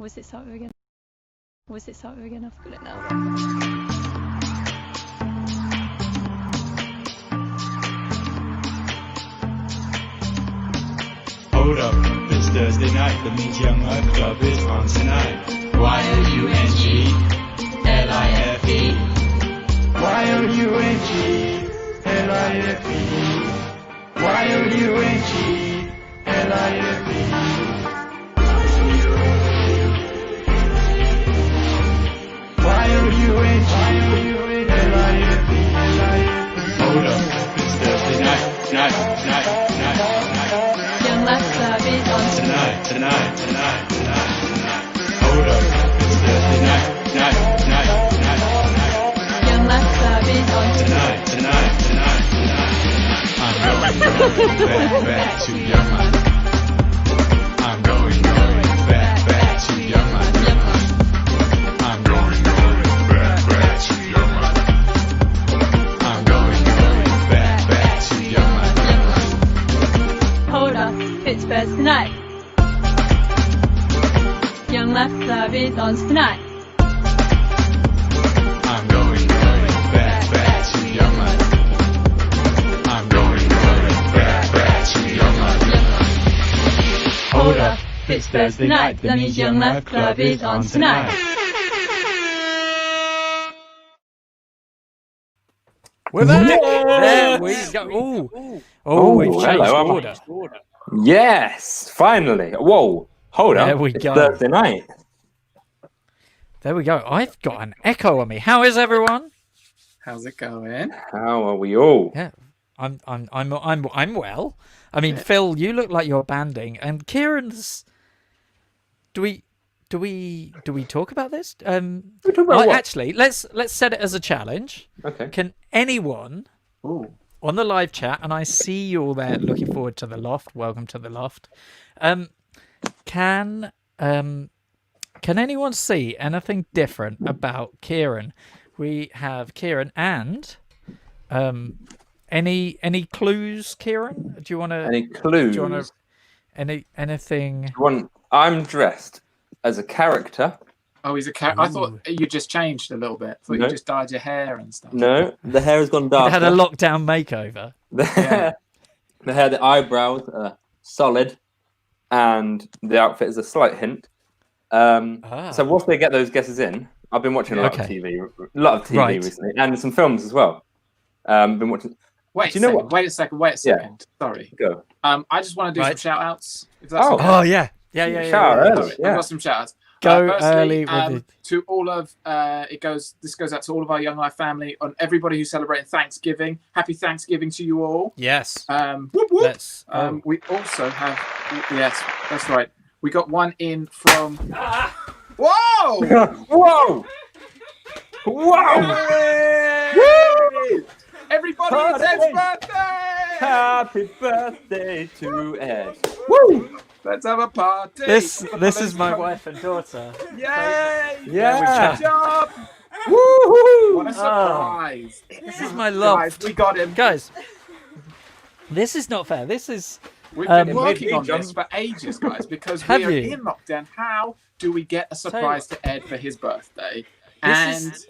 was it start with again? Was it start with again? I've got it now. Hold up, it's Thursday night, that means Young Life Club is on tonight. YOUNGLIFE. YOUNGLIFE. Hold up, it's Thursday night. Young Life Club is on Tonight. Hold up, it's Thursday night. Young Life Club is on Tonight. I'm going back to Young Life. I'm going back to Young Life. I'm going back to Young Life. I'm going back to Young Life. Hold up, it's Thursday tonight. Young Life Club is on tonight. I'm going back to Young Life. I'm going back to Young Life. Hold up, it's Thursday night. That means Young Life Club is on tonight. We're back. There we go. We've changed hello, order. Yes, finally. Whoa, hold There up. we It's go. Thursday night. There we go. I've got an echo on me. How is everyone? How's it going? How are we all? Yeah, I'm well. I mean, Phil, you look like you're banding, and Kieran's. Do we talk about this? We talk about what? Actually, let's set it as a challenge. Okay. Can anyone Ooh. on the live chat, and I see you all there looking forward to the loft. Welcome to the loft. Can anyone see anything different about Kieran? We have Kieran and any clues, Kieran? Do you want to Any clues? Do you want to anything? I'm dressed as a character. Oh, he's a cat. I thought you just changed a little bit. I thought No. you just dyed your hair and stuff. No, the hair has gone You darker. had a lockdown makeover. The hair, the eyebrows are solid, and the outfit is a slight hint. So whilst they get those guesses in, I've been watching a lot of TV Right. recently, and some films as well. Been watching. Wait Do you know what? Wait a second. Yeah. Sorry. Go. I just want to do some Right. shout outs. If that's Oh. okay. Oh yeah. Shout out. Sorry, Yeah. I've got some shout outs. Go Firstly, early with to all of this goes out to all of our Young Life family, on everybody who's celebrating Thanksgiving. Happy Thanksgiving to you all. Yes. Whoop, whoop. Let's. We also have, yes, that's right. We got one in from. Whoa! Whoa! Whoa! Woo! Everybody, it's Party! Ed's birthday! Happy birthday to Ed! Woo! Let's have a party. This is my wife and daughter. Yay! Yeah! Good job! Woo! What a surprise! This is my loft. Guys, we got him. Guys, this is not fair. This is. We've been It working made me on this jump. for ages, guys, because Have we are you? in lockdown. How do we get a surprise to Ed for his birthday? This And is-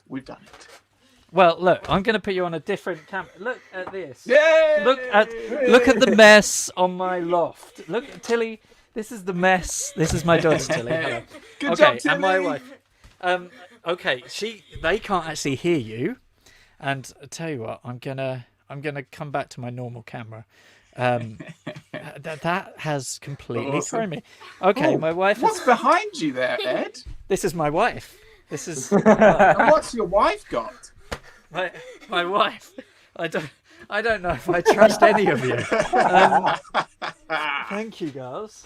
we've done it. Well, look, I'm going to put you on a different camera. Look at this. Yay! Look at the mess on my loft. Look, Tilly. This is the mess. This is my daughter, Tilly. Hello. Good Okay, job, and my Tilly. wife. Okay, they can't actually hear you, and I tell you what, I'm gonna come back to my normal camera. That has completely Awesome. thrown me. Okay, Oh, my wife. What's behind you there, Ed? This is my wife. This is And what's your wife got? my wife. I don't know if I trust any of you. Thank you, girls.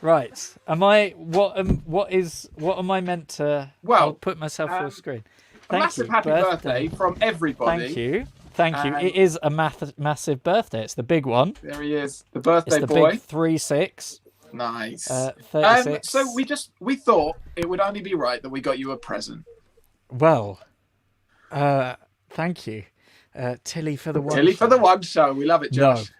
Right. Am I? What am I meant to? Well, I'll put myself full screen. A Thank massive you. happy birthday from everybody. Thank you. Thank you. And- It is a massive birthday. It's the big one. There he is, the birthday It's the boy. big 3-6. Nice. 36. So we thought it would only be right that we got you a present. Well, thank you, Tilly, for the one. Tilly for the one show. We love it, No. Josh.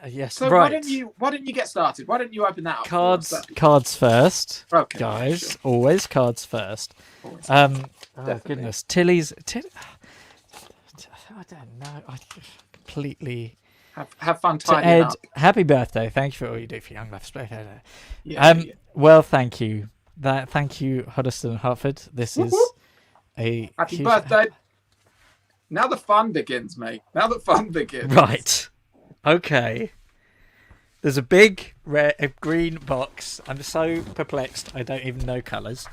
Yes, So right. why don't you get started? Why don't you open that up? Cards first, Okay, guys. sure. Always cards first. Always. Oh Definitely. goodness, I don't know. I completely. Have fun To tidying Ed, up. happy birthday! Thank you for all you do for Young Life's birthday. Yeah. Well, thank you. Thank you, Hoddesdon and Hertford. This Whoop, is whoop. a Happy huge... birthday. Now the fun begins, mate. Now the fun begins. Right. Okay. There's a big green box. I'm so perplexed. I don't even know colours.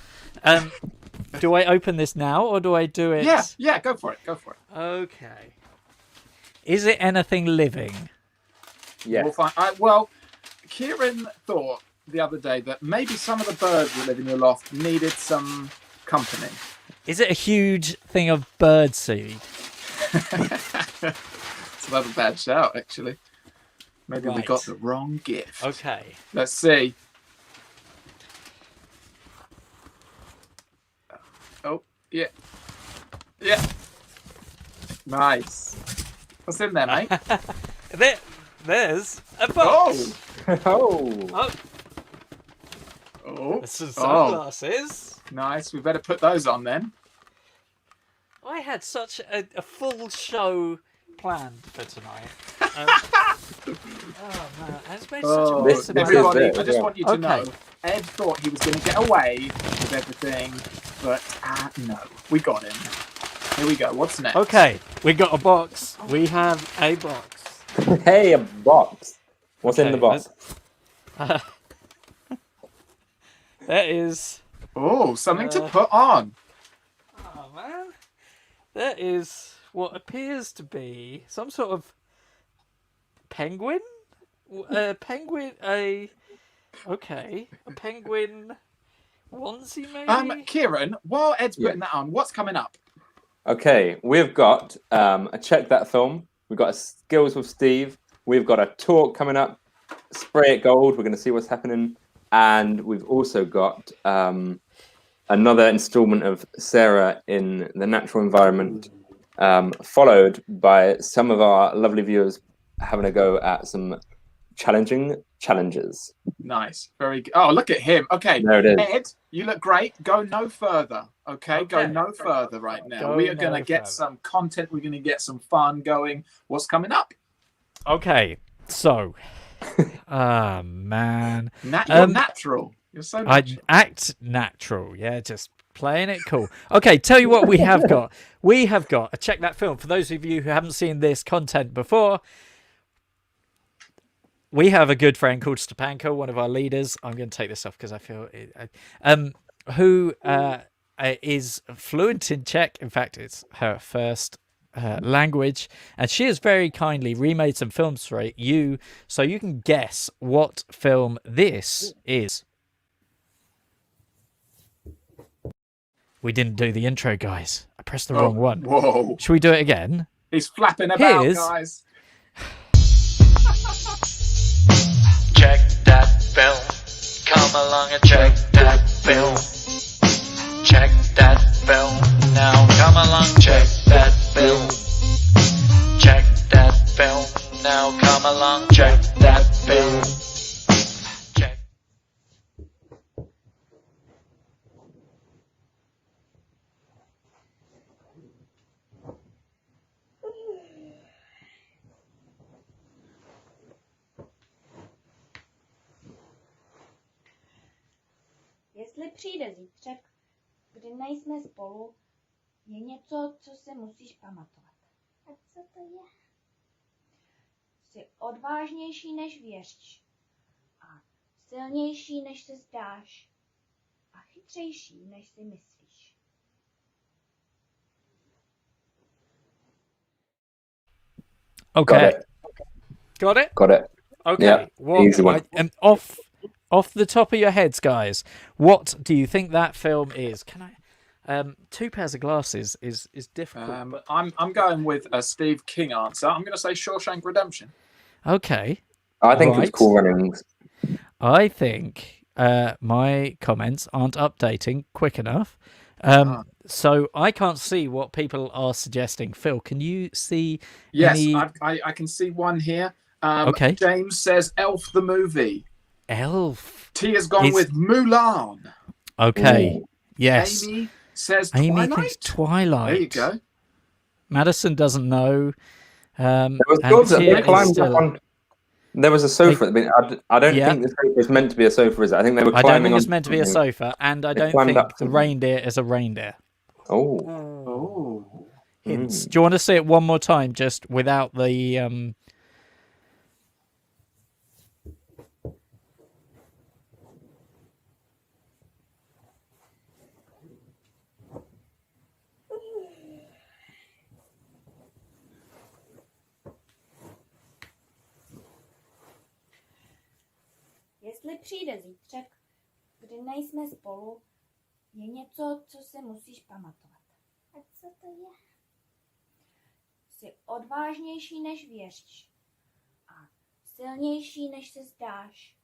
Do I open this now or do I do it? Yeah. Go for it. Okay. Is it anything living? Yes. We'll find. Well, Kieran thought the other day that maybe some of the birds that live in your loft needed some company. Is it a huge thing of bird seed? It's not a bad shout, actually. Maybe we Right. got the wrong gift. Okay. Let's see. Oh, yeah. Yeah. Nice. What's in there, mate? There's a box. Oh. Oh. There's some sunglasses. Nice. We better put those on then. I had such a full show planned for tonight. Oh man, it's made such a mess of Everybody, it, I just yeah. want you to know, Ed thought he was going to get away with everything, but no, we got him. Here we go. What's next? Okay, we got a box. We have a box. Hey, a box. What's in the box? There is. Oh, something to put on. Oh man, there is what appears to be some sort of penguin. A penguin onesie maybe. Kieran, while Ed's putting that on, what's coming up? Okay, we've got a Check That Film. We've got a Skills with Steve. We've got a talk coming up. Spray It Gold. We're going to see what's happening. And we've also got another installment of Sarah in the natural environment, followed by some of our lovely viewers having a go at some challenging challenges. Nice. Very good. Oh, look at him. Okay. There it is. Ed, you look great. Go no further. Okay. Go no further right now. We are going to get some content. We're going to get some fun going. What's coming up? Okay. So, man. You're natural. You're so natural. I act natural. Yeah, just playing it cool. Okay, tell you what we have got. We have got a Check That Film. For those of you who haven't seen this content before, we have a good friend called Stepanko, one of our leaders. I'm going to take this off because I feel who is fluent in Czech. In fact, it's her first language, and she has very kindly remade some films for you, so you can guess what film this is. We didn't do the intro, guys. I pressed the wrong one. Whoa. Should we do it again? He's flapping about, Here's- guys. Check that film. Come along and check that film. Check that film. Now come along, check that film. Check that film. Now come along, check that film. Check. Jestli přijde zítřek, kdy nejsme spolu, je něco, co si musíš pamatovat. A co to je? Jsi odvážnější, než věříš. A silnější, než se zdáš. A chytřejší, než si myslíš. Okay. Got it. Got it? Okay. Yeah, easy one. Off the top of your heads, guys, what do you think that film is? Can I? Two pairs of glasses is difficult. But... I'm going with a Steve King answer. I'm going to say Shawshank Redemption. Okay. I think it was Right. Cool Runnings. I think my comments aren't updating quick enough. So I can't see what people are suggesting. Phil, can you see Yes, any... I can see one here. Okay. James says Elf the movie. Elf. T has gone with Mulan. Okay. Yes. Amy says Amy Twilight. thinks Twilight. There you go. Madison doesn't know. There was Tia they climbed is still- up on. There was a sofa. I don't think the sofa is meant to be a sofa, is it? I think they were I climbing don't think on it's meant to be a something. sofa, and I They don't climbed think up the something. reindeer is a reindeer. Oh. Oh. Hints. Do you want to say it one more time, just without the? Jestli přijde zítřek, kdy nejsme spolu, je něco, co si musíš pamatovat. A co to je? Jsi odvážnější, než věříš. A silnější, než se zdáš.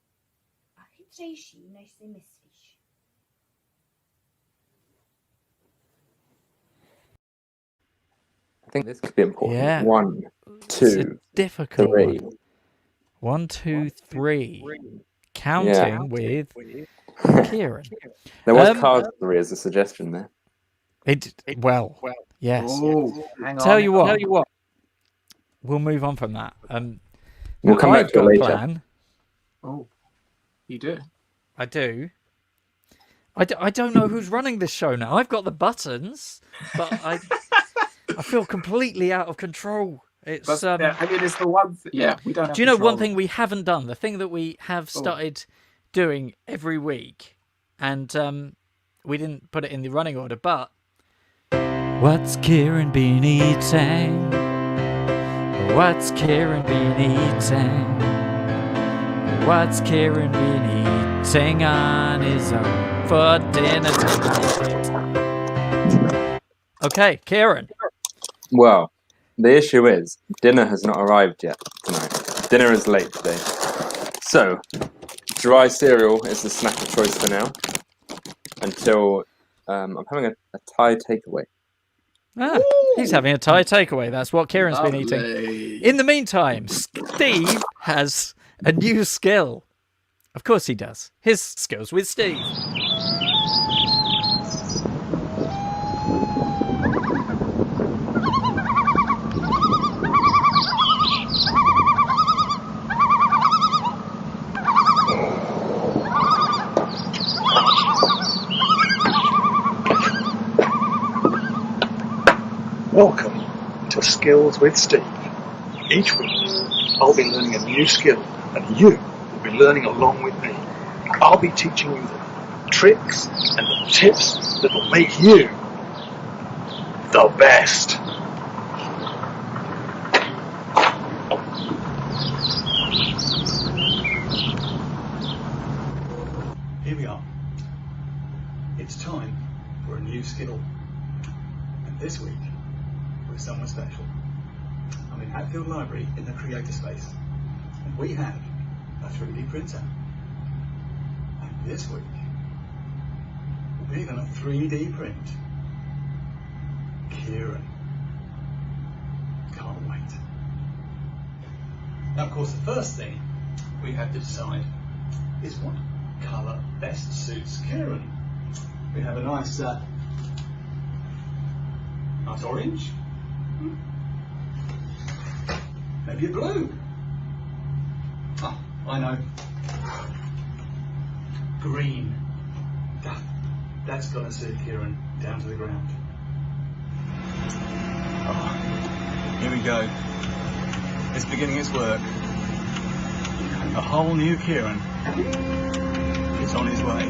A chytřejší, než si myslíš. I think this could be important. Yeah. 1, It's 2, a difficult 3. one. 1, 2, 3. Counting with Kieran. There was Cars 3 as a suggestion there. Well, yes. Oh, hang on. Tell you what. We'll move on from that. We'll come back I've to it got a later. plan. Oh, you do. I do. I don't know who's running this show now. I've got the buttons, but I feel completely out of control. It's I mean, it's the one. Yeah, we don't. Have do you know control. one thing we haven't done? The thing that we have started doing every week, and we didn't put it in the running order, but what's Kieran been eating? What's Kieran been eating? What's Kieran been eating on his own for dinner tonight? Okay, Kieran. Well, the issue is dinner has not arrived yet tonight. Dinner is late today. So, dry cereal is the snack of choice for now. Until I'm having a Thai takeaway. He's having a Thai takeaway. That's what Kieran's been eating. Lovely. In the meantime, Steve has a new skill. Of course he does. His skills with Steve. Welcome to Skills with Steve. Each week, I'll be learning a new skill, and you will be learning along with me. I'll be teaching you the tricks and the tips that will make you the best. Here we are. It's time for a new skill. And this week, with someone special. I'm in Hatfield Library in the Creator Space, and we have a 3D printer. And this week, we're going to 3D print Kieran. Can't wait. Now, of course, the first thing we have to decide is what colour best suits Kieran. We have a nice orange. Maybe a blue. Oh, I know. Green. That's gonna suit Kieran down to the ground. Oh, here we go. It's beginning its work. A whole new Kieran is on his way.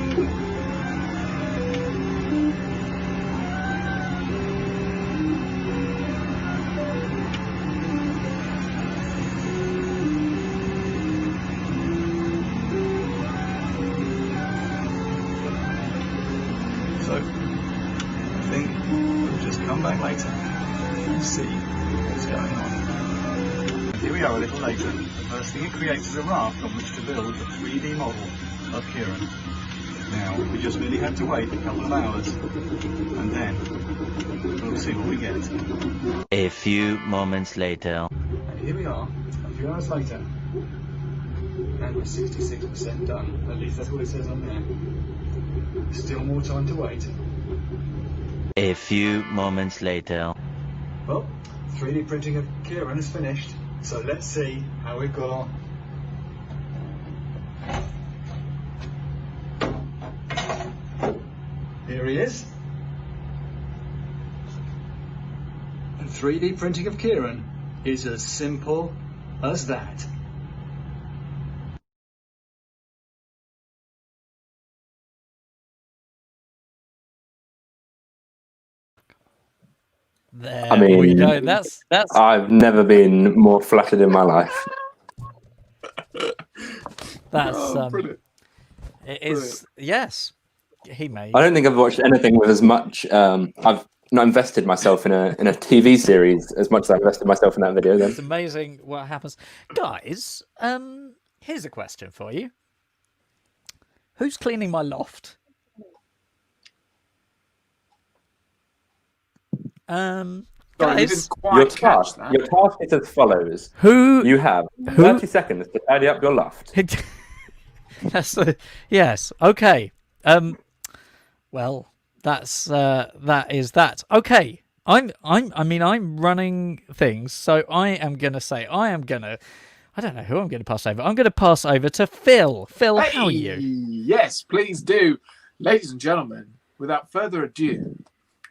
Back later and see what's going on. Here we are a little later. The first thing it creates is a raft on which to build a 3D model of Kieran. Now, we just really have to wait a couple of hours and then we'll see what we get. A few moments later. And here we are, a few hours later, and we're 66% done. At least that's what it says on there. Still more time to wait. A few moments later. Well, 3D printing of Kieran is finished, so let's see how we've got on. Here he is. And 3D printing of Kieran is as simple as that. There I mean, we go. That's I've never been more flattered in my life. it is. Yes, he made. I don't think I've watched anything with as much. I've not invested myself in a TV series as much as I invested myself in that video. Then It's amazing what happens, guys. Here's a question for you. Who's cleaning my loft? Sorry, Guys, didn't quite catch that. your task is as follows. Who You have 30 seconds to tidy up your loft. That's yes. Okay. Well, that is that. Okay. I'm running things, so I don't know who I'm gonna pass over. I'm gonna pass over to Phil. Phil, how are you? Yes, please do. Ladies and gentlemen, without further ado,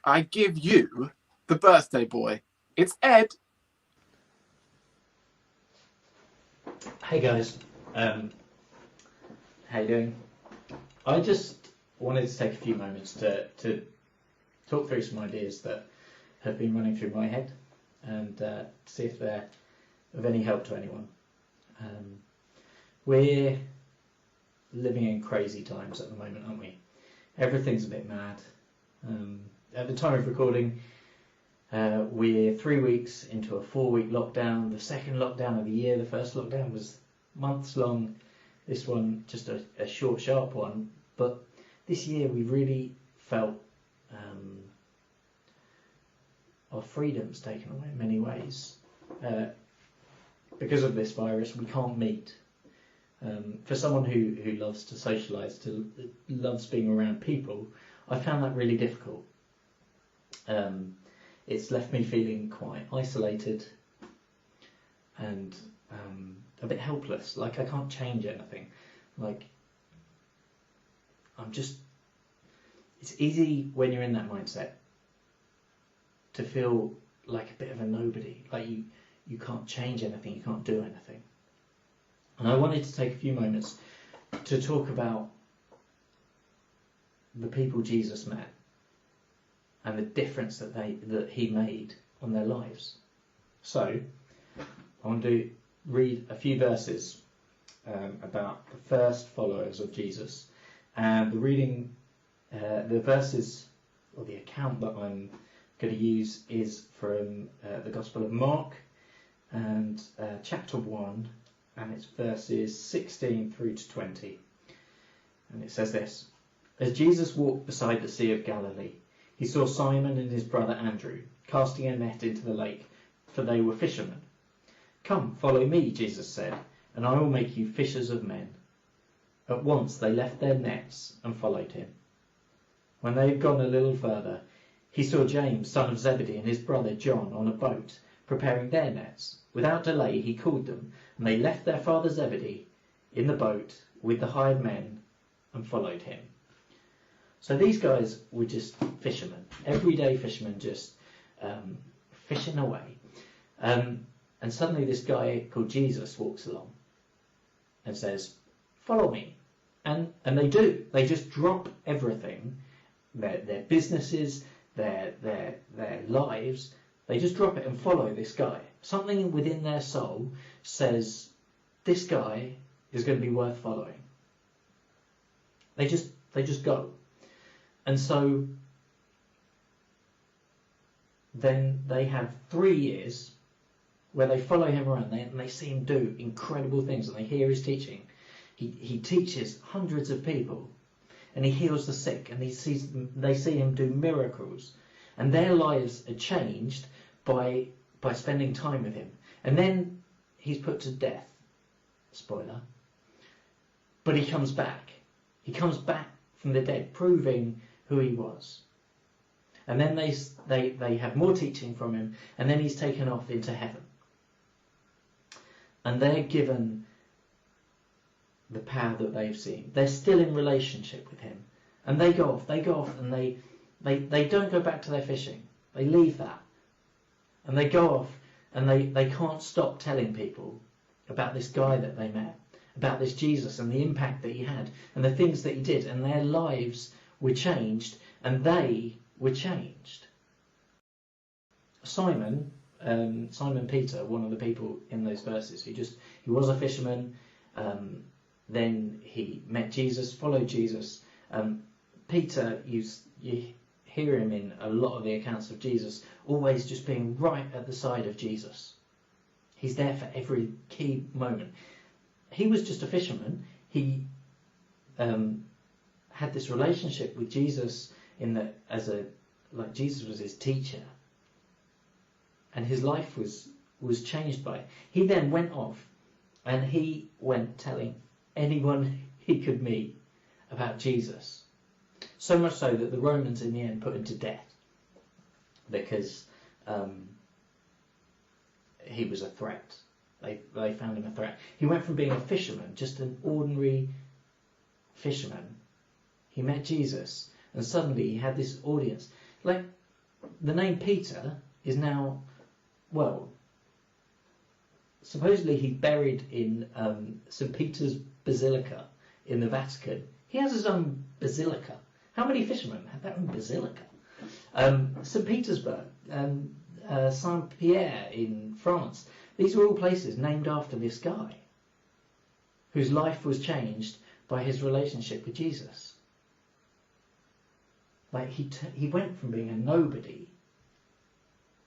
I give you the birthday boy. It's Ed. Hey guys, how you doing? I just wanted to take a few moments to talk through some ideas that have been running through my head and see if they're of any help to anyone. We're living in crazy times at the moment, aren't we? Everything's a bit mad. At the time of recording, we're 3 weeks into a 4-week lockdown, the second lockdown of the year. The first lockdown was months long, this one just a short, sharp one. But this year we really felt our freedoms taken away in many ways. Because of this virus, we can't meet. For someone who loves to socialise, loves being around people, I found that really difficult. It's left me feeling quite isolated and a bit helpless, like I can't change anything. Like it's easy when you're in that mindset to feel like a bit of a nobody, like you can't change anything, you can't do anything. And I wanted to take a few moments to talk about the people Jesus met and the difference that he made on their lives. So I want to read a few verses about the first followers of Jesus, and the verses or the account that I'm going to use is from the Gospel of Mark and chapter 1, and it's verses 16 through to 20, and it says this: As Jesus walked beside the Sea of Galilee, he saw Simon and his brother Andrew casting a net into the lake, for they were fishermen. Come, follow me, Jesus said, and I will make you fishers of men. At once they left their nets and followed him. When they had gone a little further, he saw James, son of Zebedee, and his brother John on a boat, preparing their nets. Without delay he called them, and they left their father Zebedee in the boat with the hired men and followed him. So these guys were just fishermen, everyday fishermen, just fishing away. And suddenly this guy called Jesus walks along and says, follow me. And they do. They just drop everything, their businesses, their lives. They just drop it and follow this guy. Something within their soul says, this guy is going to be worth following. They just go. And so then they have 3 years where they follow him around and they see him do incredible things, and they hear his teaching. He teaches hundreds of people, and he heals the sick, and they see him do miracles, and their lives are changed by spending time with him. And then he's put to death. Spoiler. But he comes back. He comes back from the dead, proving who he was. And then they have more teaching from him, and then he's taken off into heaven. And they're given the power that they've seen. They're still in relationship with him. And they go off and they don't go back to their fishing. They leave that. And they go off and they can't stop telling people about this guy that they met, about this Jesus and the impact that he had and the things that he did, and their lives were changed and they were changed. Simon Peter, one of the people in those verses, he was a fisherman, then he met Jesus, followed Jesus. Peter, you hear him in a lot of the accounts of Jesus, always just being right at the side of Jesus. He's there for every key moment. He was just a fisherman. He had this relationship with Jesus like Jesus was his teacher, and his life was changed by it. He then went off and he went telling anyone he could meet about Jesus. So much so that the Romans in the end put him to death because he was a threat. They found him a threat. He went from being a fisherman, just an ordinary fisherman. He met Jesus and suddenly he had this audience. Like, the name Peter is now, well, supposedly he's buried in St. Peter's Basilica in the Vatican. He has his own basilica. How many fishermen have their own basilica? St. Petersburg, Saint-Pierre in France. These were all places named after this guy whose life was changed by his relationship with Jesus. Like, he went from being a nobody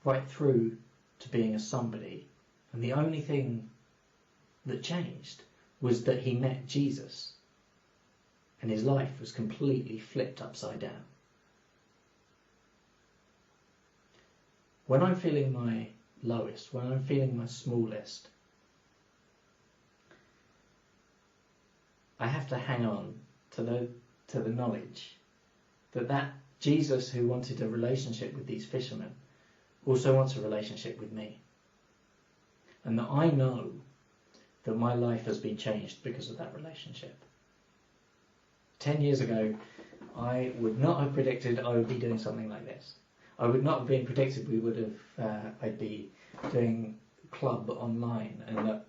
right through to being a somebody. And the only thing that changed was that he met Jesus. And his life was completely flipped upside down. When I'm feeling my lowest, when I'm feeling my smallest, I have to hang on to the knowledge that Jesus who wanted a relationship with these fishermen also wants a relationship with me. And that I know that my life has been changed because of that relationship. 10 years ago, I would not have predicted I would be doing something like this. I would not have been predicted I'd be doing club online, and that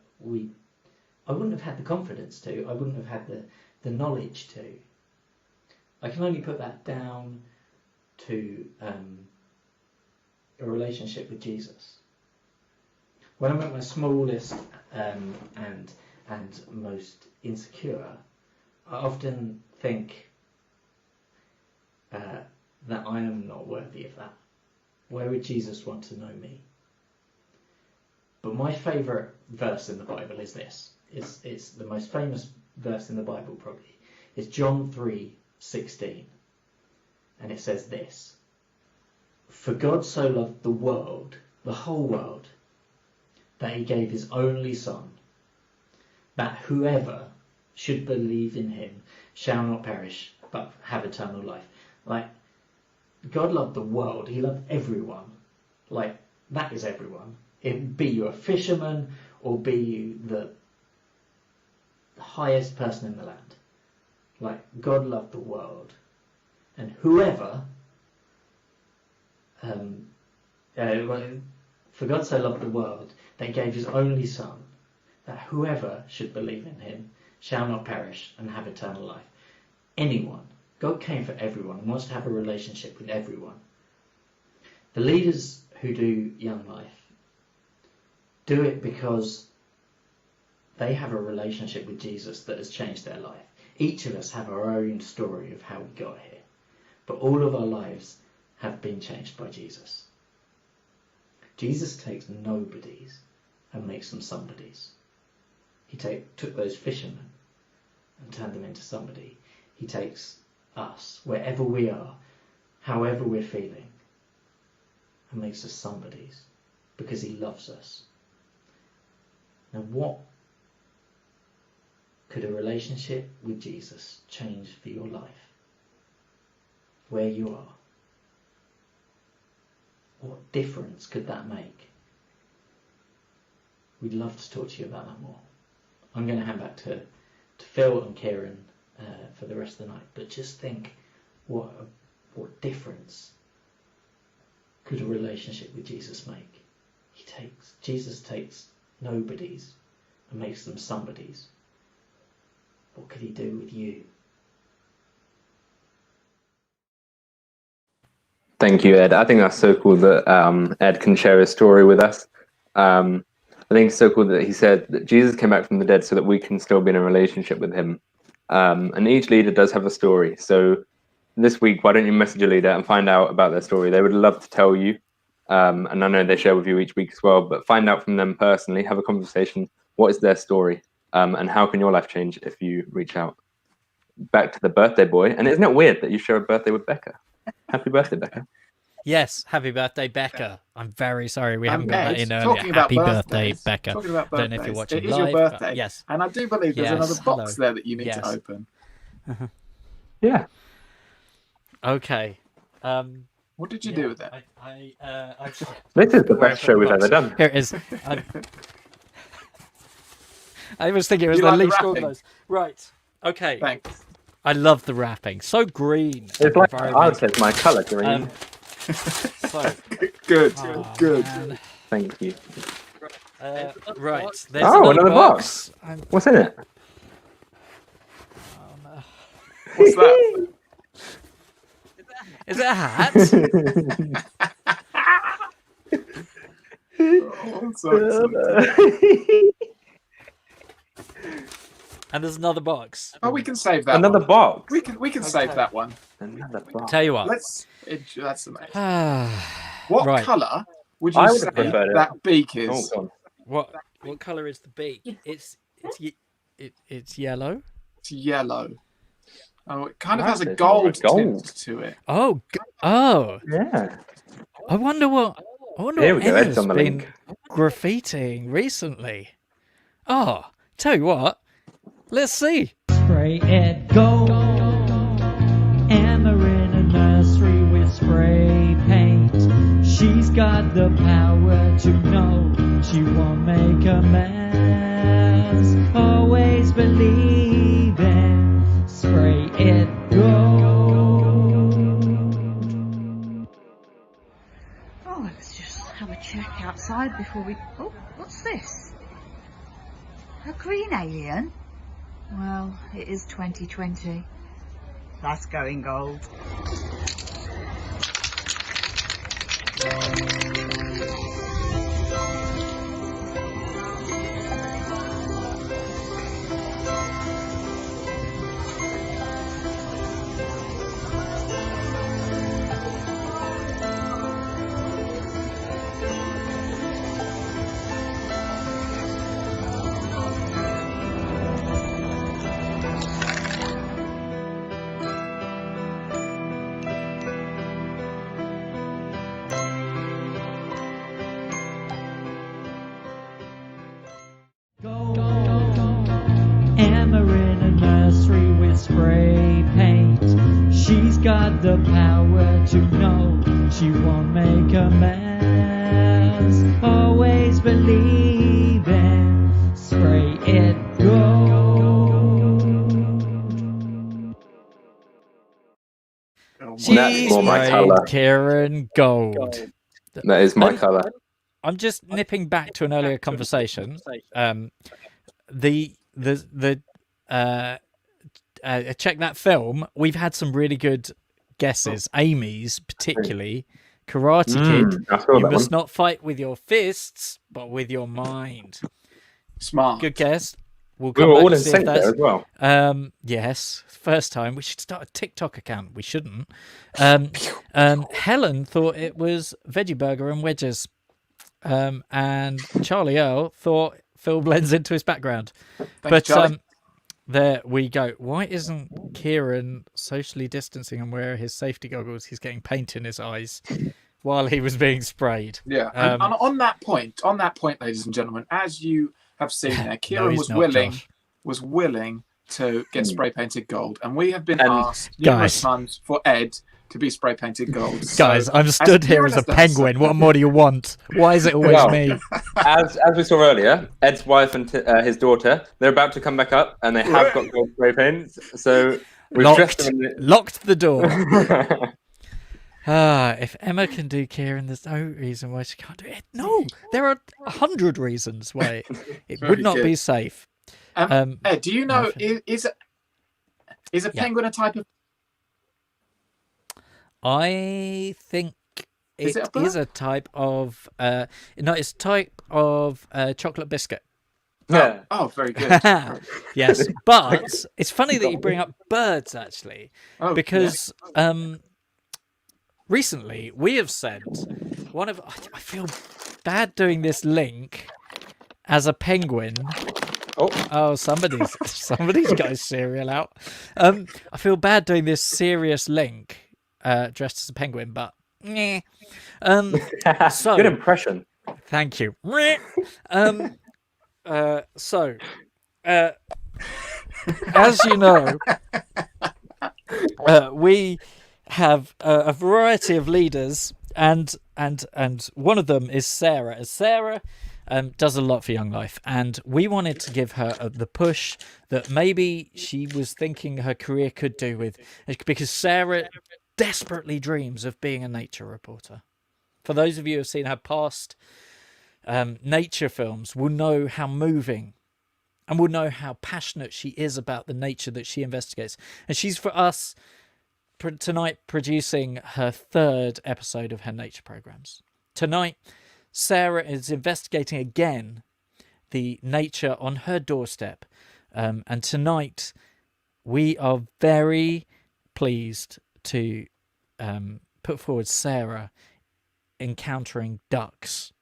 I wouldn't have had the confidence to, I wouldn't have had the knowledge to. I can only put that down to a relationship with Jesus. When I'm at my smallest and most insecure, I often think that I am not worthy of that. Why would Jesus want to know me? But my favourite verse in the Bible is this. It's the most famous verse in the Bible probably. It's John 3:16. And it says this: "For God so loved the world, the whole world, that he gave his only Son, that whoever should believe in him shall not perish, but have eternal life." Like, God loved the world. He loved everyone. Like, that is everyone. It be you a fisherman or be you the highest person in the land. Like, God loved the world. And whoever, for God so loved the world that he gave his only Son, that whoever should believe in him shall not perish and have eternal life. Anyone. God came for everyone and wants to have a relationship with everyone. The leaders who do Young Life do it because they have a relationship with Jesus that has changed their life. Each of us have our own story of how we got here, but all of our lives have been changed by Jesus. Jesus takes nobodies and makes them somebodies. He took those fishermen and turned them into somebody. He takes us, wherever we are, however we're feeling, and makes us somebodies because he loves us. Now, what could a relationship with Jesus change for your life? Where you are? What difference could that make? We'd love to talk to you about that more. I'm going to hand back to Phil and Kieran for the rest of the night, but just think, what difference could a relationship with Jesus make? Jesus takes nobodies and makes them somebodies. What could he do with you? Thank you, Ed. I think that's so cool that Ed can share his story with us. I think it's so cool that he said that Jesus came back from the dead so that we can still be in a relationship with him. And each leader does have a story. So this week, why don't you message a leader and find out about their story? They would love to tell you. And I know they share with you each week as well, but find out from them personally, have a conversation. What is their story? And how can your life change if you reach out? Back to the birthday boy. And isn't it weird that you share a birthday with Becca? Happy birthday, Becca. Yes, happy birthday, Becca. I'm very sorry we haven't got that in earlier. Talking about Happy birthday, birthdays, Becca. Talking about I don't know birthdays. if you're watching It is live, your birthday. but yes. And I do believe there's another box there that you need to open. Yeah. Okay. What did you do with it? This is the best show we've ever done. Here it is. I was thinking it was You the like the least wrapping? organised. Right. Okay. Thanks. I love the wrapping. So green. It's like I said, my colour green. So good. Man. Thank you. Right. There's another box. What's in it? What's that? Is it a hat? Oh, I'm so excited. And there's another box. Oh, we can save that. Another one. box. We can save that one. Another box. Tell you what. That's amazing. What Right. colour would I you would say have preferred it. that beak is? Oh, What colour is the beak? It's yellow. It's yellow. Oh, it kind of Wow, has a there's gold more tint gold. to it. Oh. yeah. I wonder what Here we go. Ed's Emma's on the been link. graffitiing recently. Oh, tell you what. Let's see. Spray it gold. Emma in a nursery with spray paint. She's got the power to know she won't make a mess. Always believe in spray it gold. Oh, let's just have a check outside before we... Oh, what's this? A green alien? Well, it is 2020. That's going gold. Emma in a nursery with spray paint. She's got the power to know she won't make a mess. Always believe in spray it gold. That's more my colour. Kieran gold. That is my colour. I'm just nipping back to an earlier conversation. Check that film. We've had some really good guesses. Amy's particularly. Karate Kid. You must not fight with your fists, but with your mind. Smart. Good guess. We were all in sync there as well. Yes, first time. We should start a TikTok account. We shouldn't. Helen thought it was veggie burger and wedges. And Charlie Earl thought Phil blends into his background. Thanks, Charlie. There we go. Why isn't Kieran socially distancing and wearing his safety goggles? He's getting paint in his eyes while he was being sprayed. Yeah. And on that point, ladies and gentlemen, as you have seen there. No, Kieran he's was not, willing Josh. to get spray painted gold, and we have been And asked numerous guys. times for Ed to be spray painted gold. Guys, So, I'm stood here Kieran as a has done so. penguin. What more do you want? Why is it always Well, me? as we saw earlier, Ed's wife and his daughter, they're about to come back up, and they have got gold spray paints. So we've dressed Locked the door. them If Emma can do Kieran, there's no reason why she can't do it. No, there are 100 reasons why it Very would not good. be safe. Ed, do you know, nothing. is a penguin a type of... I think Is it a is bird? a type of no, it's a type of chocolate biscuit. Yeah. Oh, very good. Yes, but it's funny that you bring up birds actually, Oh, because recently we have sent one of. I feel bad doing this link as a penguin. Oh, somebody's got his cereal out. I feel bad doing this serious link dressed as a penguin, but so Good impression. Thank you. As you know, we have a variety of leaders, and one of them is Sarah. As Sarah does a lot for Young Life, and we wanted to give her the push that maybe she was thinking her career could do with, because Sarah desperately dreams of being a nature reporter. For those of you who have seen her past nature films, will know how moving and will know how passionate she is about the nature that she investigates. And she's, for us, tonight producing her 3rd episode of her nature programs. Tonight, Sarah is investigating again the nature on her doorstep. And tonight, we are very pleased to put forward Sarah encountering ducks.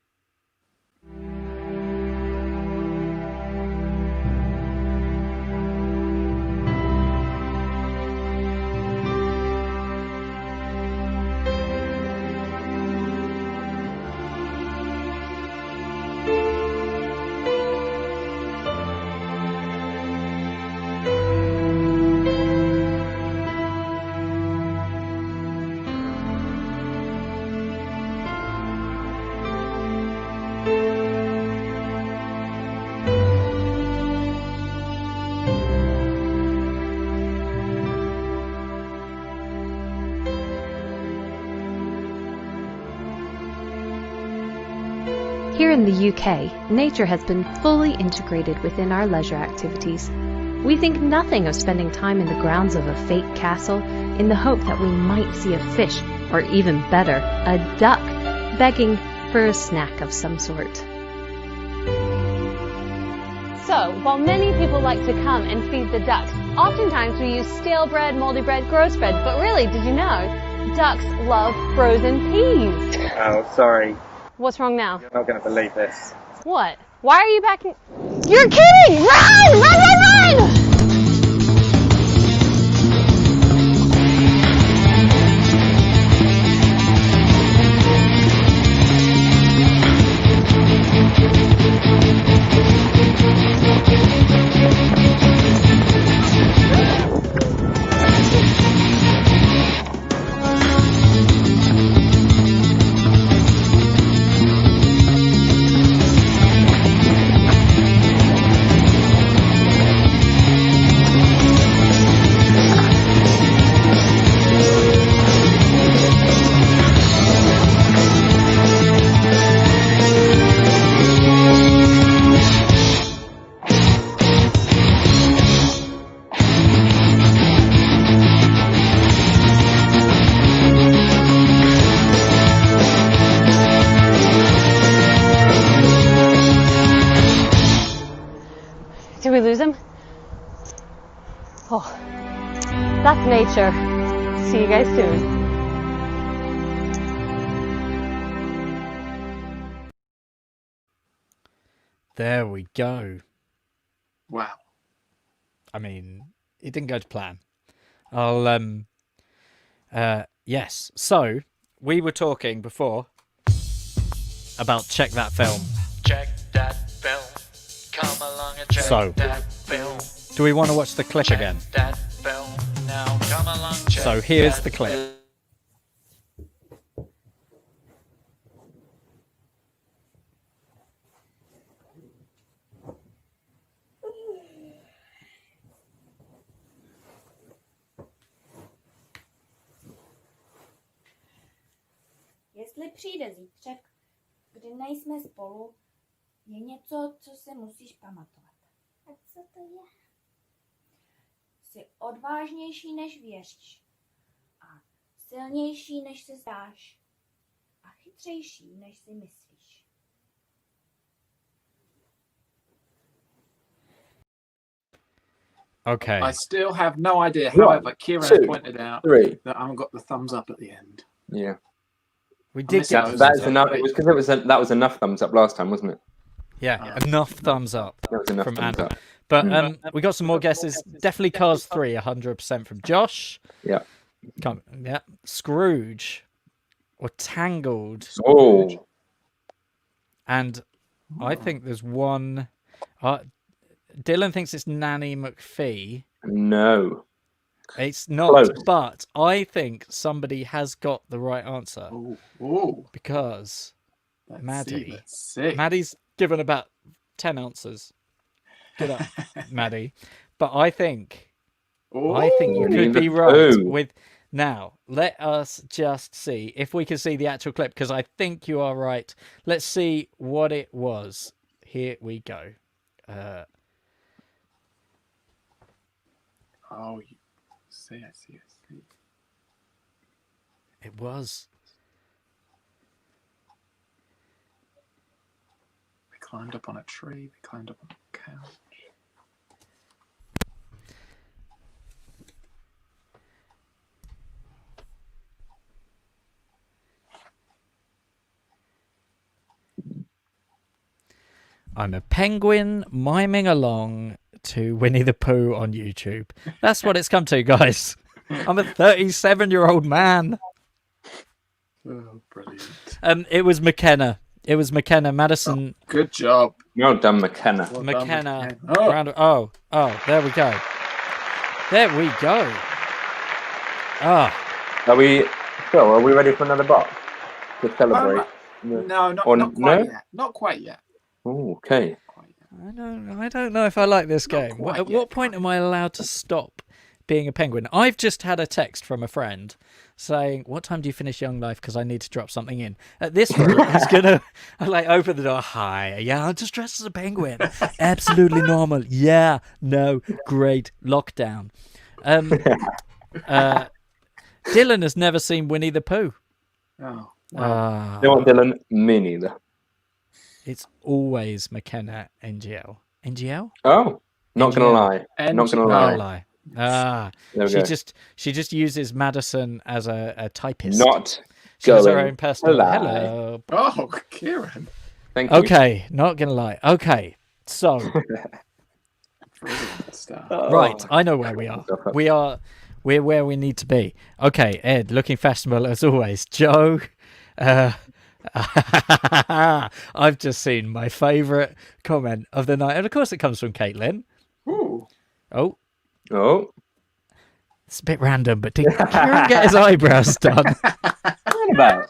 Here in the UK, nature has been fully integrated within our leisure activities. We think nothing of spending time in the grounds of a fake castle in the hope that we might see a fish, or even better, a duck, begging for a snack of some sort. So, while many people like to come and feed the ducks, oftentimes we use stale bread, moldy bread, gross bread, but really, did you know, ducks love frozen peas? Oh, sorry. What's wrong now? You're not going to believe this. What? Why are you backing? You're kidding! Run! Run, run, run! Did we lose him? Oh, that's nature. See you guys soon. There we go. Wow. I mean, it didn't go to plan. Yes. So, we were talking before about Check That Film. Check that film. Come along and check So, that film. do we want to watch the clip again? That film. Now come along, check So here's that the clip. Jestli přijde zítřek, kdy nejsme spolu, je něco, co si musíš pamatovat. A co to je? Jsi odvážnější, než věříš. A silnější, než se zdáš. A chytřejší, než si myslíš. Okay. I still have no idea. However, Kieran has pointed out that I haven't got the thumbs up at the end. Yeah. We did get that is enough. It was because that was enough thumbs up last time, wasn't it? Yeah, enough thumbs up That was enough from thumbs Andy. up. But we got some more guesses. Definitely Cars 3, 100% from Josh. Yeah. Yeah. Scrooge or Tangled. Oh. And I think there's one. Dylan thinks it's Nanny McPhee. No. It's not, Close. but I think somebody has got the right answer. Ooh. Because Maddie. See. Maddie's given about 10 answers. Good up, Maddie. But I think you could be right with. Now, let us just see if we can see the actual clip, because I think you are right. Let's see what it was. Here we go. Oh, I see. It was. They climbed up on a tree. They climbed up on a couch. I'm a penguin miming along to Winnie the Pooh on YouTube. That's what it's come to, guys. I'm a 37-year-old man. Oh, brilliant. It was McKenna. It was McKenna. Madison. Oh, good job. Well done, McKenna. McKenna. Oh. There we go. There we go. Are we ready for another box to celebrate? No, not quite yet. Not quite yet. Oh, okay. I don't know if I like this game. At what point am I allowed to stop being a penguin? I've just had a text from a friend saying, "What time do you finish Young Life? Because I need to drop something in." At this rate, he's gonna open the door. Hi, yeah, I'm just dressed as a penguin. Absolutely normal. Yeah, no, great lockdown. Dylan has never seen Winnie the Pooh. Oh, wow. You know what, Dylan? Me neither. It's always McKenna NGL. NGL? Oh, not NGL. gonna lie. Not gonna lie. She just uses Madison as a typist. Not she has her going own personal. to lie. Hello. Oh, Kieran. Thank you. Okay, not gonna lie. Okay, so right, I know where we are. We're where we need to be. Okay, Ed, looking fashionable as always. Joe, I've just seen my favourite comment of the night, and of course it comes from Caitlin. Ooh. Oh. It's a bit random, but did Kieran get his eyebrows done? What about?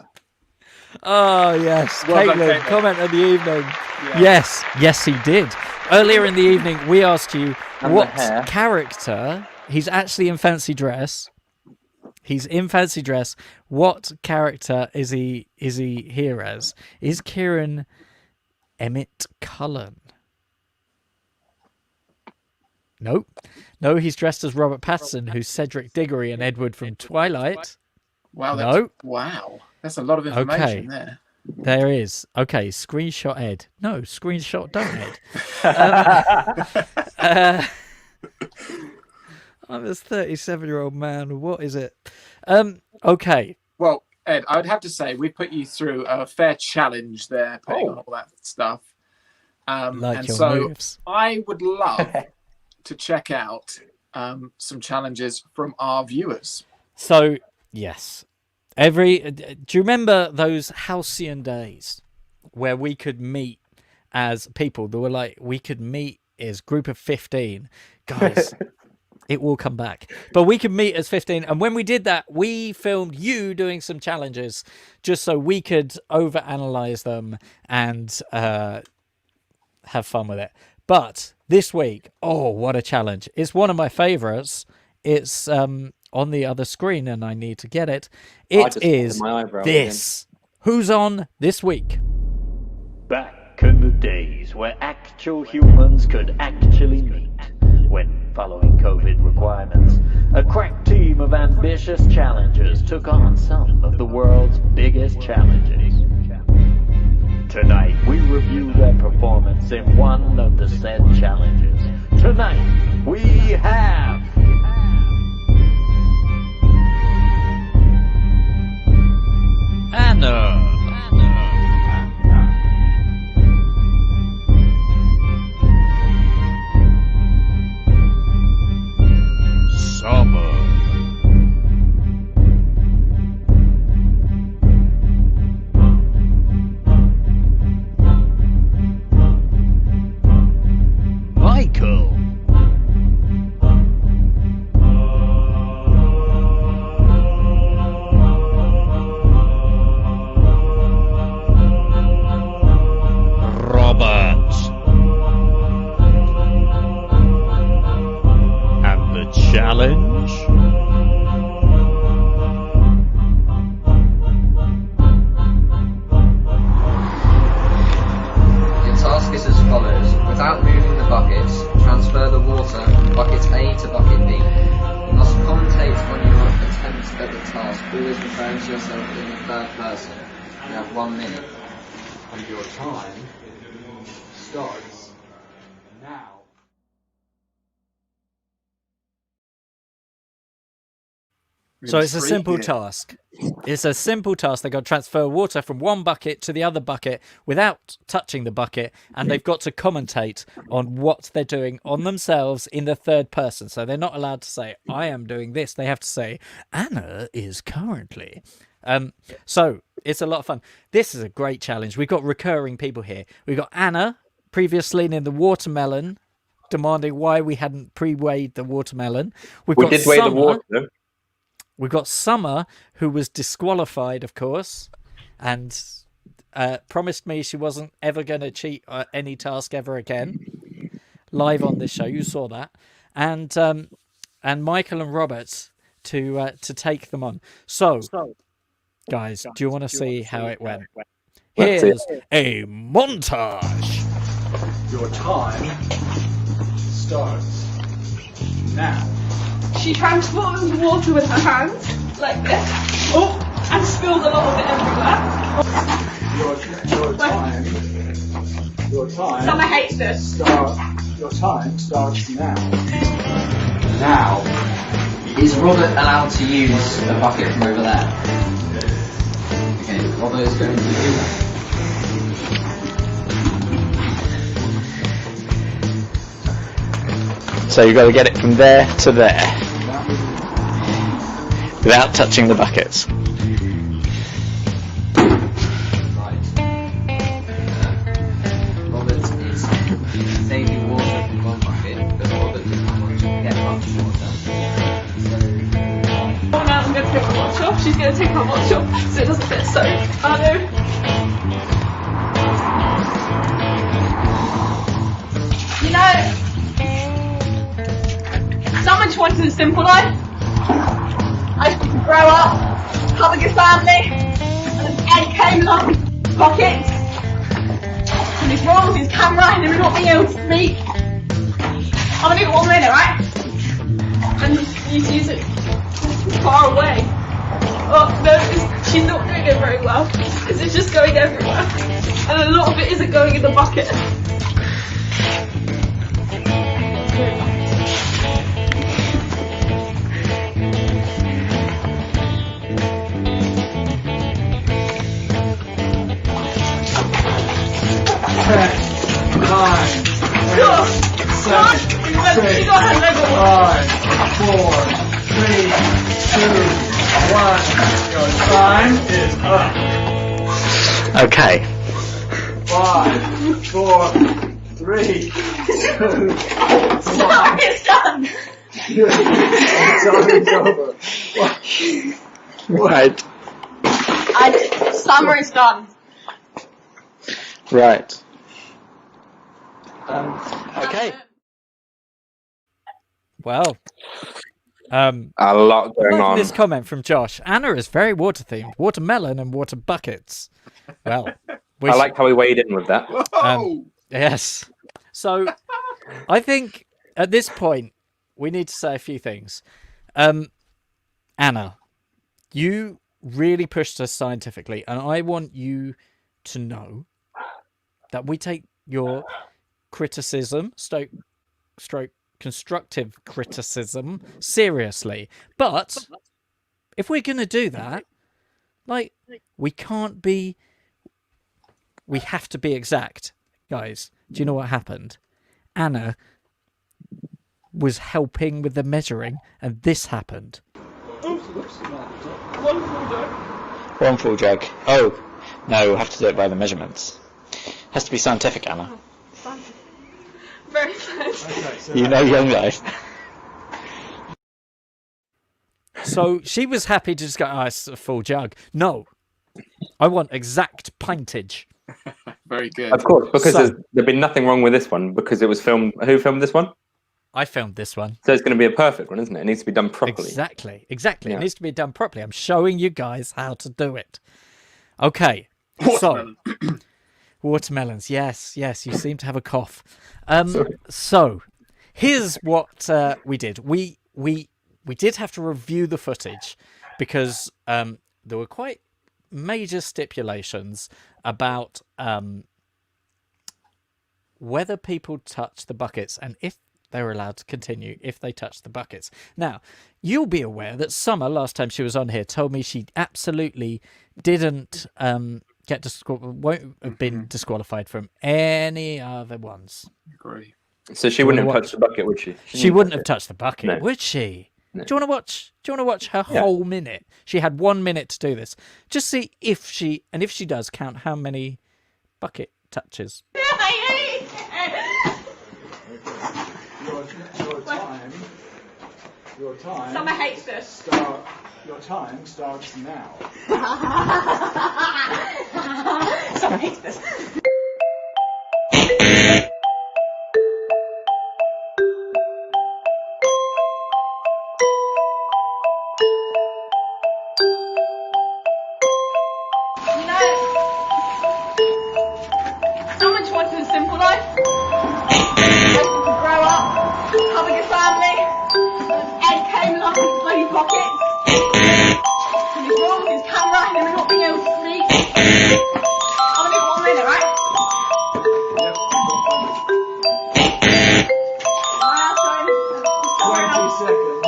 Oh, yes. Well done, Caitlin, Caitlin. comment of the evening. Yeah. Yes, he did. Earlier in the evening, we asked you And what the hair. character. He's actually in fancy dress. He's in fancy dress. What character is he here as? Is Kieran Emmett Cullen? Nope. No, he's dressed as Robert Pattinson, who's Cedric Diggory and Edward from Twilight. Wow. Wow. That's a lot of information there. There is. Okay, screenshot Ed. No, screenshot don't Ed. I'm this 37-year-old man. What is it? Okay. Well, Ed, I would have to say we put you through a fair challenge there, putting on all that stuff. Like and your so moves. I would love to check out some challenges from our viewers. So, yes. Do you remember those halcyon days where we could meet as people. They were like, we could meet as group of 15 guys. It will come back, but we could meet as 15. And when we did that, we filmed you doing some challenges just so we could overanalyze them and have fun with it. But this week, oh, what a challenge. It's one of my favorites. It's on the other screen and I need to get it. It is this. Again. Who's on this week? Back in the days where actual humans could actually meet, when following COVID requirements, a crack team of ambitious challengers took on some of the world's biggest challenges. Tonight, we review their performance in one of the said challenges. Tonight, we have... Anna. Summer. Michael. Robert. And the challenge? Your task is as follows. Without moving the buckets, transfer the water from bucket A to bucket B. You must commentate on your attempt at the task, always referring to yourself in the third person. You have 1 minute. And your time starts now. So it's a simple task. It's a simple task. They've got to transfer water from one bucket to the other bucket without touching the bucket, and they've got to commentate on what they're doing on themselves in the third person. So they're not allowed to say, I am doing this. They have to say, Anna is currently. So it's a lot of fun. This is a great challenge. We've got recurring people here. We've got Anna, previously in the watermelon, demanding why we hadn't pre-weighed the watermelon. We did weigh the water. We've got Summer, who was disqualified, of course, and promised me she wasn't ever going to cheat at any task ever again. Live on this show, you saw that, and Michael and Robert to take them on. So, guys, do you want to see how it went? Here's a montage. Your time starts now. She transforms water with her hands, like this, and spills a lot of it everywhere. Your time. Summer hates this. Your time starts now. Now, is Robert allowed to use a bucket from over there? Okay, Robert is going to do that. So you've got to get it from there to there without touching the buckets. Robert is saving water from one bucket, but Robert doesn't want to get much water. Now I'm going to take my watch off. She's going to take my watch off so it doesn't get soaked. You know, someone just wanted a simple life. I just want to grow up, have a good family, and then Ed came along, pockets, and his rolls, his camera, and him not being able to speak. I'm gonna do it 1 minute, right? And you need to use it far away. Oh no, she's not doing it very well, because it's just going everywhere. And a lot of it isn't going in the bucket. Your time is up. Okay. 5, 4, 3, 2, Stop, it's done! It's over. Right. Summer is done. Right. Okay. Well, a lot going on. This comment from Josh. Anna is very water themed, watermelon and water buckets. Well, I like how he weighed in with that. Yes. So, I think at this point we need to say a few things. Anna, you really pushed us scientifically, and I want you to know that we take your criticism, stroke constructive criticism, seriously. But if we're going to do that, like, we have to be exact. Guys, do you know what happened? Anna was helping with the measuring, and this happened. One full jug. Oh, no, we'll have to do it by the measurements. Has to be scientific, Anna. Very scientific. You know Young Life. So she was happy to just go, it's a full jug. No, I want exact pintage. Very good. Of course, because there'd been nothing wrong with this one because it was filmed. Who filmed this one? I filmed this one. So it's going to be a perfect one, isn't it? It needs to be done properly. Exactly. Yeah. It needs to be done properly. I'm showing you guys how to do it. Okay. Watermelon. So, watermelons. Yes. You seem to have a cough. So, here's what we did. We did have to review the footage because there were quite major stipulations about whether people touch the buckets and if they were allowed to continue if they touched the buckets. Now, you'll be aware that Summer, last time she was on here, told me she absolutely didn't won't have been disqualified from any other ones. Agree. So she wouldn't have touched the bucket, would she? She wouldn't have touched the bucket, No. would she? No. Do you want to watch her whole minute? She had 1 minute to do this. Just see if she does, count how many bucket touches. Your time. Summer hates this. Your time starts now. Summer hates this. You know, so much wanted a simple life. Waiting to grow up, have a good family. Ed came along with bloody pockets. And his rules, his camera, and him not being able to sleep. I'm gonna do 1 minute, right? Last time. 20 seconds.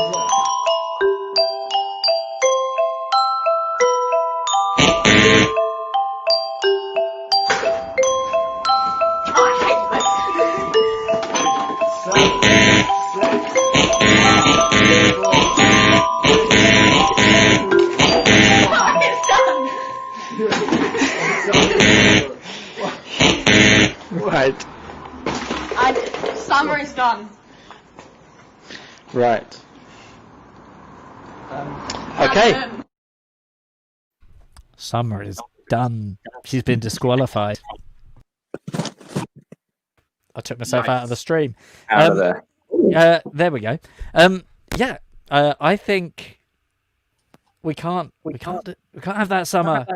Right. Summer is done. Right. Okay. Summer is done. She's been disqualified. I took myself out of the stream. Out of there. There we go. I think we can't have that Summer.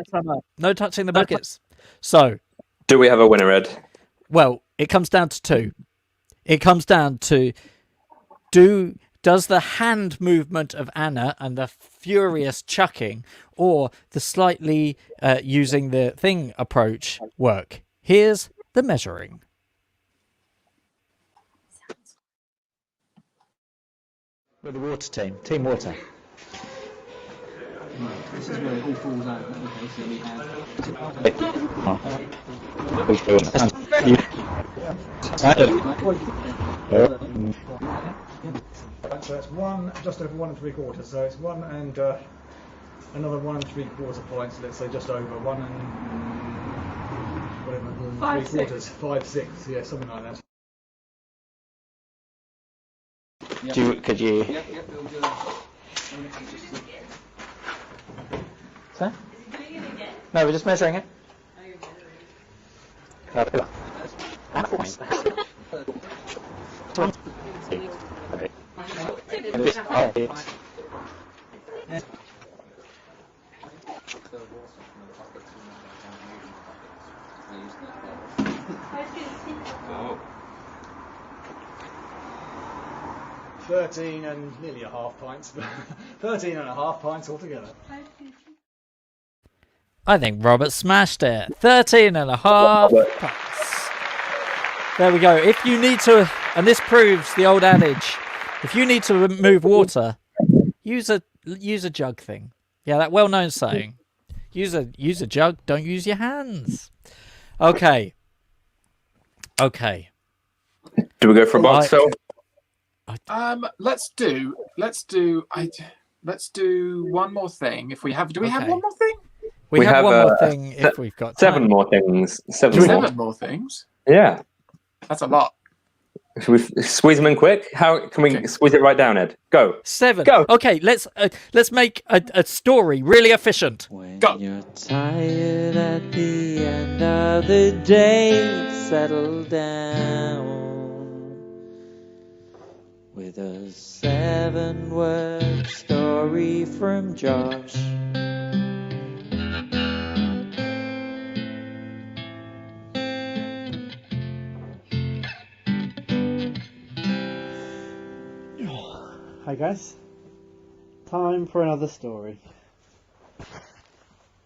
No touching the buckets. So, do we have a winner, Ed? Well, it comes down to two. It comes down to does the hand movement of Anna and the furious chucking or the slightly using the thing approach work? Here's the measuring. With the water team. Team Water. This is where it all falls out. Okay, so we have. So it's just over 1 3/4. So it's 1 and another 1 3/4 points. Let's say just over 1 and whatever. 5, 6. 5, 6, yeah, something like that. Could you? Sir? No, we're just measuring it. Oh. 13 and nearly a half pints, but 13 and a half pints altogether. I think Robert smashed it. 13 and a half pints. There we go. If you need to, and this proves the old adage, if you need to move water, use a jug thing. Yeah, that well-known saying. Use a jug, don't use your hands. Okay. Okay. Do we go for a box, Phil? Let's do one more thing. If we have, do we have one more thing? We have one more thing if we've got time. 7 more things. 7 more things. Yeah. That's a lot. Should we squeeze them in quick? How can we squeeze it right down, Ed? Go. 7. Go. Okay, let's make a story really efficient. Go. You're tired at the end of the day, settle down with a 7-word story from Josh. Hi guys, time for another story.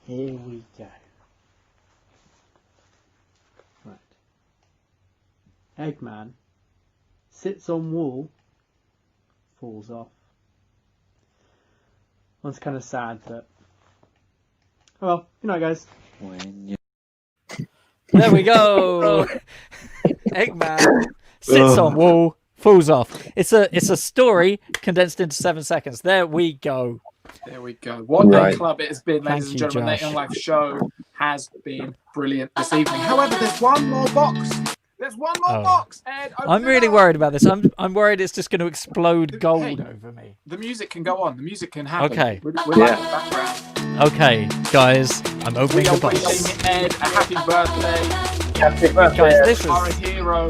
Here we go. Right. Eggman sits on wall, falls off. One's kind of sad, but oh well, you know, guys. There we go. Eggman sits on wall, falls off. It's a story condensed into 7 seconds. There we go. There we go. What a club it has been, ladies and gentlemen. The Nate Young Life show has been brilliant this evening. However, there's one more box. There's one more box. Ed, I'm really worried about this. I'm worried it's just going to explode gold over me. The music can go on. The music can happen. Okay. We're like the background. Okay, guys, I'm opening the box. We are wishing Ed a happy birthday. Happy birthday, guys, Ed. this You are a hero.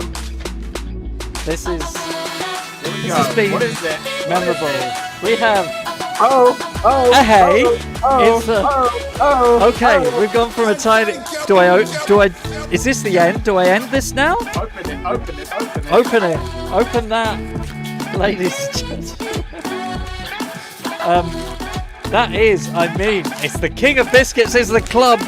This has been memorable. We have a hay. Okay, we've gone from a tiny. Do I? Is this the end? Do I end this now? Open it. Open that, ladies and gentlemen. That is, it's the King of Biscuits. Is the club?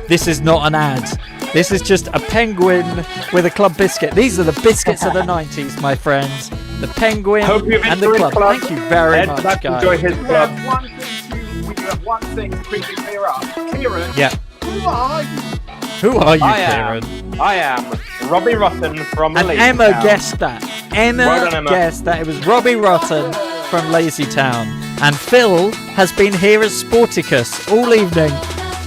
This is not an ad. This is just a penguin with a club biscuit. These are the biscuits of the 90s, my friends. The penguin and the club. Thank you very much, guys. Enjoy his club. We do have one thing to quickly clear up. Kieran, Yeah. who are you? Who are you, I Kieran? I am Robbie Rotten from And Lazy Emma Town. guessed that. Well done, Emma. Guessed that it was Robbie Rotten from Lazy Town. And Phil has been here as Sporticus all evening.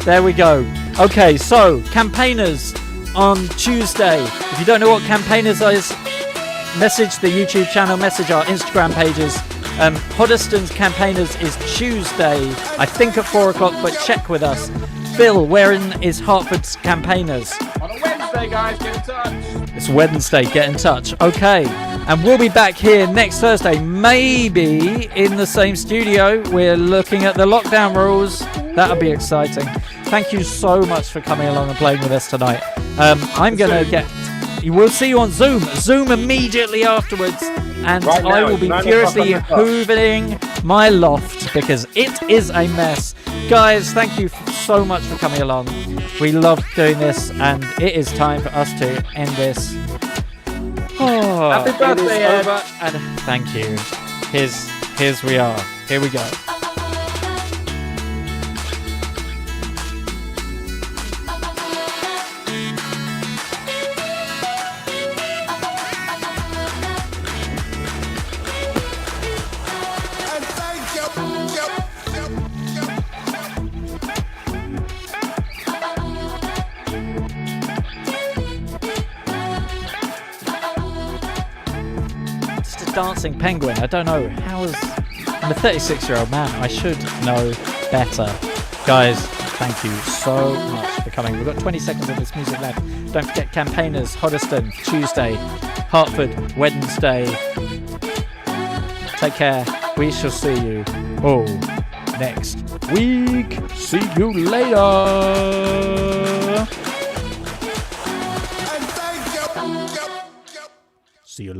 There we go. Okay, so campaigners on Tuesday. If you don't know what campaigners is, message the YouTube channel, message our Instagram pages. Hoddesdon's campaigners is Tuesday, I think at 4 o'clock, but check with us. Phil, wherein is Hertford's campaigners? On a Wednesday, guys, get in touch. It's Wednesday, get in touch. Okay, and we'll be back here next Thursday, maybe in the same studio. We're looking at the lockdown rules. That'll be exciting. Thank you so much for coming along and playing with us tonight. I'm going to we'll see you on Zoom immediately afterwards. And Right now, I will it's be 9 furiously o'clock on the hoovering my loft because it is a mess. Guys, thank you so much for coming along. We love doing this, and it is time for us to end this. Oh, Happy birthday, it is Ed. over, and thank you. Here's we are. Here we go. dancing penguin. I don't know I'm a 36-year-old man. I should know better. Guys, thank you so much for coming. We've got 20 seconds of this music left. Don't forget campaigners, Hoddesdon, Tuesday, Hertford, Wednesday. Take care. We shall see you all next week. See you later. See you later.